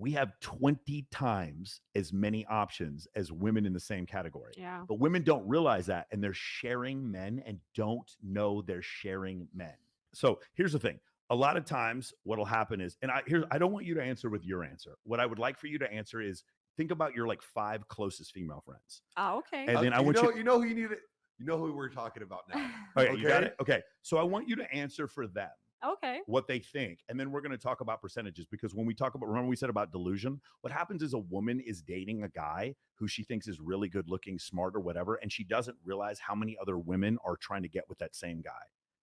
we have 20 times as many options as women in the same category. Yeah. But women don't realize that, and they're sharing men and don't know they're sharing men. So here's the thing. A lot of times what'll happen is, and I don't want you to answer with your answer. What I would like for you to answer is think about your like 5 closest female friends. Oh, okay. And then I want you know who you need it. You know who we're talking about now. Okay, you got it? Okay. So I want you to answer for them. Okay. What they think. And then we're going to talk about percentages, because when we talk about, remember we said about delusion, what happens is a woman is dating a guy who she thinks is really good looking, smart or whatever, and she doesn't realize how many other women are trying to get with that same guy.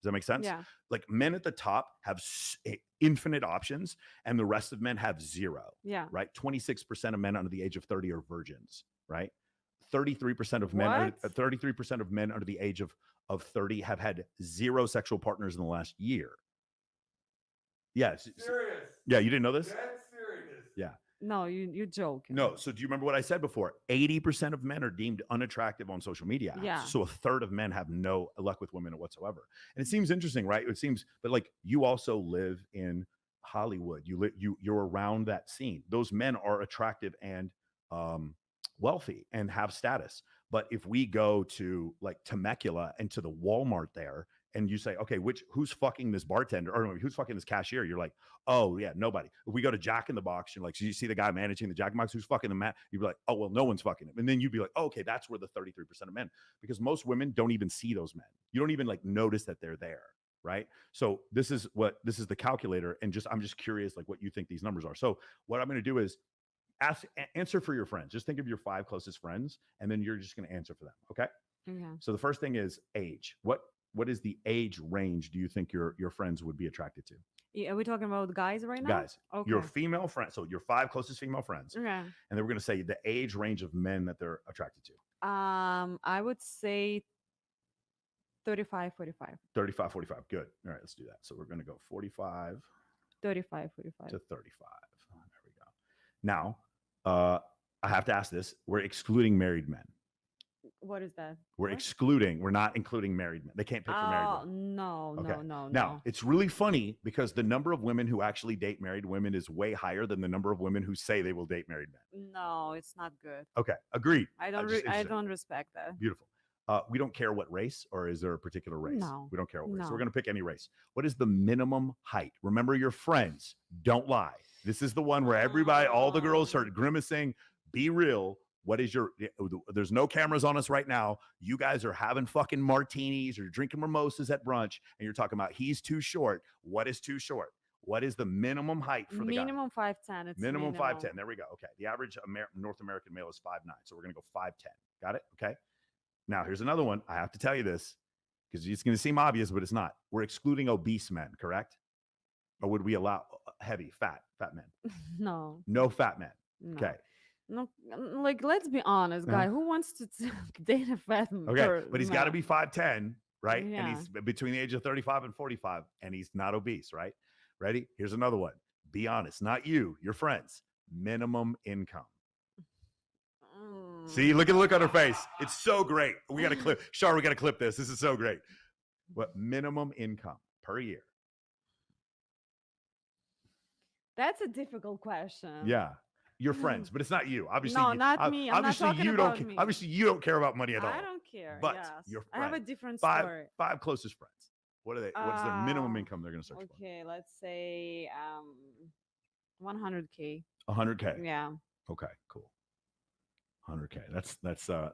Does that make sense? Yeah. Like men at the top have infinite options and the rest of men have zero. Yeah. Right? 26% of men under the age of 30 are virgins, right? 33% of men, 33% of men under the age of 30 have had 0 sexual partners in the last year. Yeah. Serious. Yeah, you didn't know this? That's serious. Yeah. No, you joke. No. So do you remember what I said before? 80% of men are deemed unattractive on social media apps. Yeah. So a third of men have no luck with women whatsoever. And it seems interesting, right? It seems, but like you also live in Hollywood. You're around that scene. Those men are attractive and wealthy and have status. But if we go to like Temecula and to the Walmart there, and you say, okay, who's fucking this bartender, or who's fucking this cashier? You're like, oh yeah, nobody. If we go to Jack in the Box, you're like, so you see the guy managing the Jack in the Box, who's fucking the man? You'd be like, oh well, no one's fucking him. And then you'd be like, oh, okay, that's where the 33% of men, because most women don't even see those men. You don't even like notice that they're there, right? So this is the calculator, and I'm just curious, like what you think these numbers are. So what I'm going to do is answer for your friends. Just think of your 5 closest friends, and then you're just going to answer for them. Okay. Okay. So the first thing is age. What is the age range do you think your friends would be attracted to? Yeah, are we talking about guys right now? Guys, Okay. your female friends. So your 5 closest female friends. Okay. And then we're going to say the age range of men that they're attracted to. I would say 35, 45. 35, 45. Good. All right, let's do that. So we're going to go 45 35, 45. to 35. There we go. Now, I have to ask this. We're excluding married men. What is that? We're not including married men. They can't pick for married men. No, Okay. no. Now, it's really funny because the number of women who actually date married women is way higher than the number of women who say they will date married men. No, it's not good. Okay, agreed. I don't respect that. Beautiful. We don't care what race, or is there a particular race? No. We don't care what race. So No. we're going to pick any race. What is the minimum height? Remember your friends. Don't lie. This is the one where all the girls start grimacing. Be real. What is there's no cameras on us right now. You guys are having fucking martinis or drinking mimosas at brunch, and you're talking about he's too short. What is too short? What is the minimum height for the guy? Minimum 5'10". It's Minimum 5'10". There we go. Okay. The average North American male is 5'9". So we're going to go 5'10". Got it? Okay. Now here's another one. I have to tell you this because it's going to seem obvious, but it's not. We're excluding obese men, correct? Or would we allow heavy, fat men? No. No fat men. No. Okay. No, like let's be honest, guy. Who wants to date a fat man? Okay, but he's got to be 5'10", right? Yeah. And he's between the age of 35 and 45, and he's not obese, right? Ready? Here's another one. Be honest, not you, your friends. Minimum income. See, look at the look on her face. It's so great. We got to clip. Shar, we got to clip this. This is so great. What minimum income per year? That's a difficult question. Yeah. Your friends, but it's not you. Obviously, no, not me. I'm obviously not talking you about don't. me. Obviously, you don't care about money at all. I don't care. But yes. your I have a friend, different 5 story. 5 closest friends. What are they? What's their minimum income they're going to search for? Okay, let's say 100K. 100K. Yeah. Okay, cool. 100K.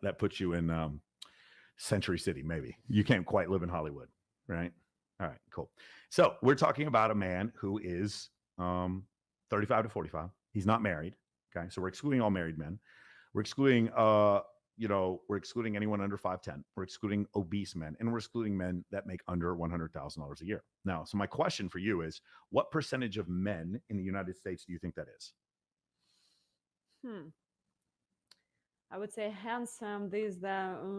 That puts you in Century City, maybe. You can't quite live in Hollywood, right? All right, cool. So we're talking about a man who is 35 to 45. He's not married. Okay, so we're excluding all married men. We're excluding we're excluding anyone under 5'10". We're excluding obese men, and we're excluding men that make under $100,000 a year. Now, so my question for you is, what percentage of men in the United States do you think that is? I would say handsome.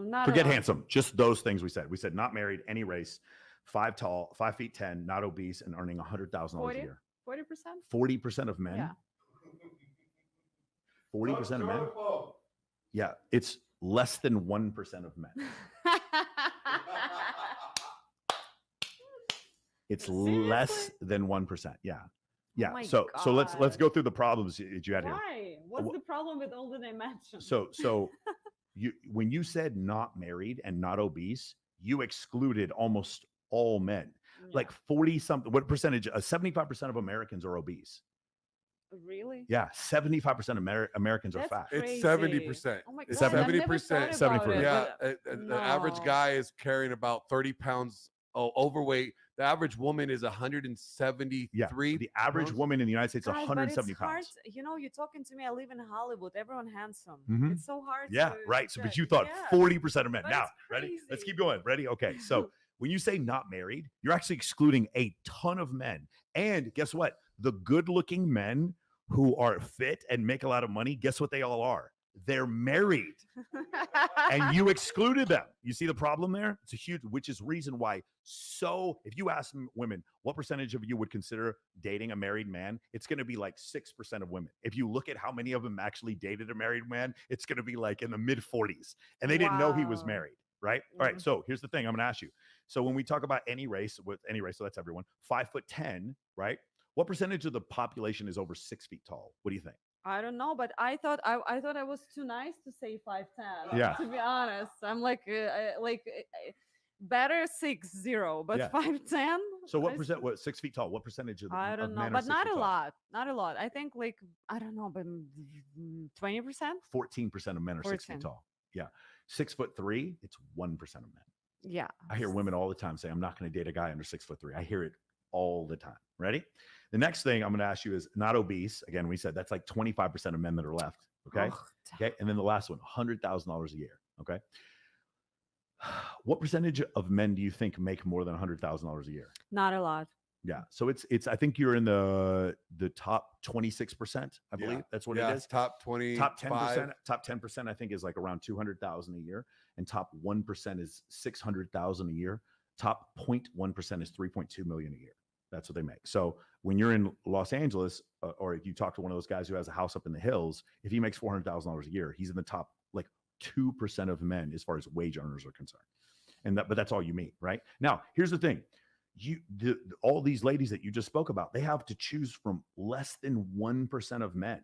Not forget handsome. Just those things we said. We said not married, any race, 5 tall, 5'10", not obese, and earning $100,000 a year. 40%. 40% of men. Yeah. 40% of men. Yeah, it's less than 1% of men. It's Seriously? less than 1%. Yeah. Yeah. my So let's God. go through the problems that you had here. Why? What's Wh- the problem with all the dimensions? So you when you said not married and not obese, you excluded almost all men. Like 40 something, what percentage? 75% of Americans are obese. Really? Yeah, 75% of Americans are That's fat. It's crazy. 70%. Oh my It's God, I've never 70%. thought 70 about for it. me. Yeah, but, the average no. guy is carrying about 30 pounds overweight. The average woman is 173. Yeah, the average pounds. woman in the United States is Guys, but 170 it's hard. pounds. You know, you're talking to me. I live in Hollywood. Everyone handsome. Mhm. It's so hard. Yeah, to right. So, but judge. you thought Yeah, 40% of men. but Now, it's ready? Let's crazy. keep going. Ready? Okay. So, when you say not married, you're actually excluding a ton of men. And guess what? The good-looking men who are fit and make a lot of money, guess what they all are? They're married. And you excluded them. You see the problem there? It's a huge, which is reason why. So, if you ask women, what percentage of you would consider dating a married man? It's going to be like 6% of women. If you look at how many of them actually dated a married man, it's going to be like in the mid 40s. And they didn't know he was Wow. married, right? All right. So, here's the thing I'm going to ask you. So, when we talk about any race, with any race, so that's everyone, 5'10", right? What percentage of the population is over 6 feet tall? What do you think? I don't know, but I thought I was too nice to say 5'10". Yeah. To be honest, I'm like better 6'0", but Yeah. 5'10". So, what percent? What 6 feet tall? What percentage of I of don't know, men are but 6 not feet a tall? lot. Not a lot. I think like I don't know, but 20%. 14% of men are 6 feet 14. tall. Yeah. 6'3", it's 1% of men. Yeah. I hear women all the time say, I'm not going to date a guy under 6'3". I hear it all the time. Ready? The next thing I'm going to ask you is not obese. Again, we said that's like 25% of men that are left. Okay. Ugh. Okay. And then the last one, $100,000 a year. Okay. What percentage of men do you think make more than $100,000 a year? Not a lot. Yeah. So it's I think you're in the top 26%, I Yeah. believe. That's what Yeah, it is. top 20. Top 10%, top 10% I think is like around 200,000 a year, and top 1% is 600,000 a year. Top 0.1% is 3.2 million a year. That's what they make. So when you're in Los Angeles, or if you talk to one of those guys who has a house up in the hills, if he makes $400,000 a year, he's in the top like 2% of men as far as wage earners are concerned. But that's all you meet, right? Now, here's the thing. All these ladies that you just spoke about, they have to choose from less than 1% of men.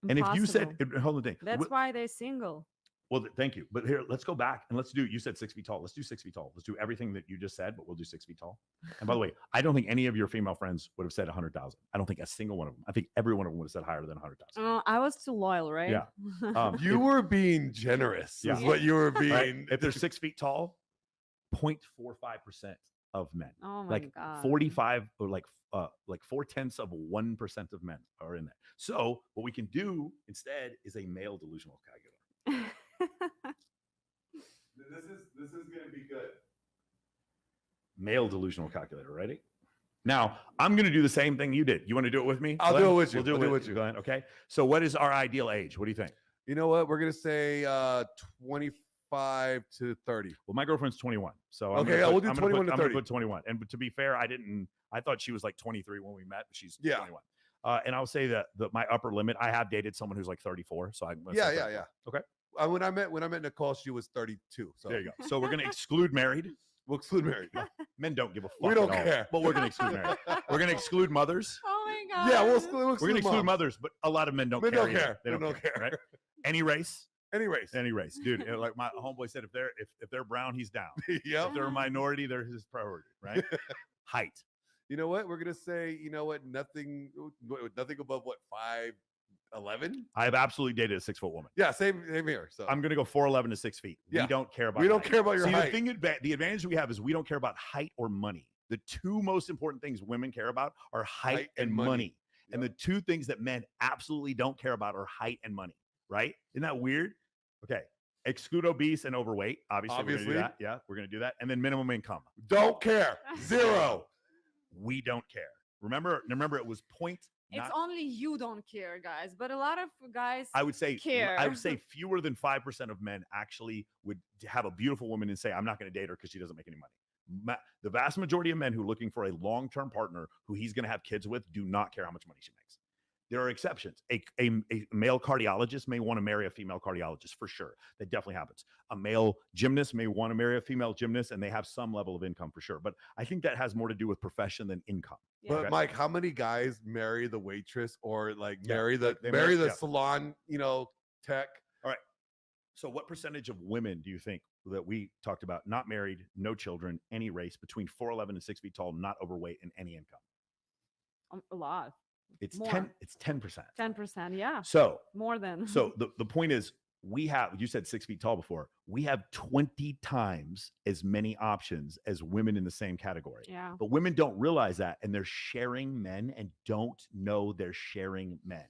And if you said, hold on, That's why they're single. Well, thank you. But here, let's go back and you said 6 feet tall. Let's do 6 feet tall. Let's do everything that you just said, but we'll do 6 feet tall. And by the way, I don't think any of your female friends would have said 100,000. I don't think a single one of them. I think every one of them would have said higher than 100,000. I was too loyal, right? Yeah. You were being generous. Yeah. Is what you were being. Right? If they're 6 feet tall, 0.45% of men. Oh my Like God. 45 or like 0.4% of men are in that. So what we can do instead is a male delusional calculator. This is going to be good. Male delusional calculator. Ready? Now, I'm going to do the same thing you did. You want to do it with me? I'll Glenn? do it with you. We'll do it with you. Glenn, okay. So what is our ideal age? What do you think? You know what? We're gonna say 25 to 30. Well, my girlfriend's 21. So Okay, yeah, we'll do I'm 21 to I'm gonna 30. put 21. And to be fair, I thought she was like 23 when we met, but she's Yeah. 21. And I'll say that my upper limit, I have dated someone who's like 34. So I'm gonna say 34. Yeah. Okay. When I met Nicole, she was 32. So There you go. So we're gonna exclude married. we'll exclude married. Men don't give a fuck. We don't at all. care. But we're gonna exclude married. We're gonna exclude mothers. Oh my God. Yeah, we'll We're gonna exclude moms. mothers, but a lot of men don't Men care. don't either. care. They Men don't care. Right? Any race. Anyways. Any race, dude. Like my homeboy said, if they're brown, he's down. Yep. If they're a minority, they're his priority, right? Height. You know what? We're gonna say, nothing above what, 5'11"? I have absolutely dated a 6 foot woman. Yeah, same here. So I'm gonna go 4'11" to 6 feet. Yeah. We don't care about. we don't height. care about your See, height. the advantage we have is we don't care about height or money. The two most important things women care about are height and money. And the two things that men absolutely don't care about are height and money. Right? Isn't that weird? Okay. Exclude obese and overweight. Obviously. We're gonna do that. Yeah, we're gonna do that. And then minimum income. Don't care. Zero. We don't care. Remember, it was point. It's only you don't care, guys. But a lot of guys. I would say care. I would say fewer than 5% of men actually would have a beautiful woman and say, I'm not going to date her because she doesn't make any money. The vast majority of men who are looking for a long-term partner who he's going to have kids with do not care how much money she makes. There are exceptions. A male cardiologist may want to marry a female cardiologist for sure. That definitely happens. A male gymnast may want to marry a female gymnast, and they have some level of income for sure. But I think that has more to do with profession than income. Yeah. But Mike, how many guys marry the waitress or like marry the like they marry the yeah. salon, tech? All right. So what percentage of women do you think that we talked about, not married, no children, any race, between 4'11" and 6 feet tall, not overweight, and any income? A lot. It's More. 10%. 10%. Yeah. So More than. So the point is, you said 6 feet tall before. We have 20 times as many options as women in the same category. Yeah. But women don't realize that, and they're sharing men and don't know they're sharing men.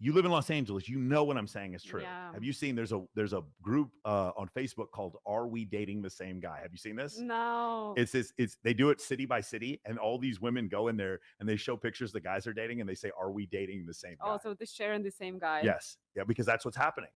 You live in Los Angeles, you know what I'm saying is true. Yeah. Have you seen there's a group on Facebook called Are We Dating the Same Guy? Have you seen this? No. It's they do it city by city, and all these women go in there and they show pictures the guys are dating and they say, "Are we dating the same guy?" Oh, so they're sharing the same guy. Yes. Yeah, because that's what's happening.